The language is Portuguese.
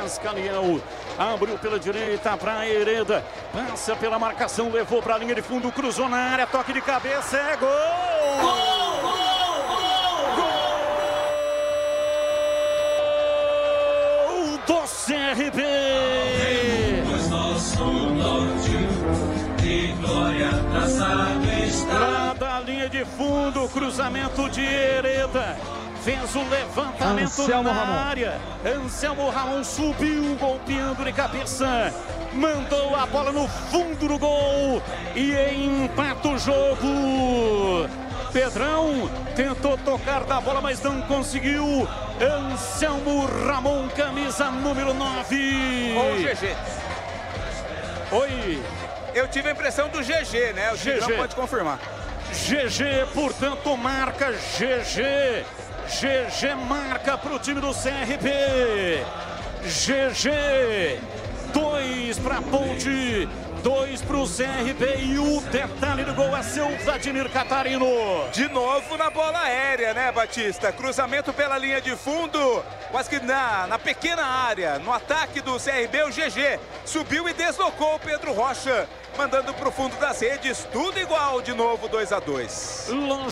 Cascavel. Abriu pela direita para Hereda. Passa pela marcação, levou para a linha de fundo, cruzou na área, toque de cabeça, é gol! Gol do CRB! Lá da linha de fundo, cruzamento de Hereda. Fez o levantamento na área. Anselmo Ramon subiu, golpeando de cabeça. Mandou a bola no fundo do gol. E empata o jogo. Pedrão tentou tocar da bola, mas não conseguiu. Anselmo Ramon, camisa número 9. Ô, GG. Oi. Eu tive a impressão do GG, né? O GG pode confirmar. GG, portanto, marca GG. GG marca para o time do CRB. GG. 2 para a Ponte. 2 para o CRB. E o detalhe do gol é seu Vladimir Catarino. De novo na bola aérea, né, Batista? Cruzamento pela linha de fundo. Quase que na pequena área. No ataque do CRB, o GG subiu e deslocou o Pedro Rocha, mandando para o fundo das redes. Tudo igual de novo, 2-2.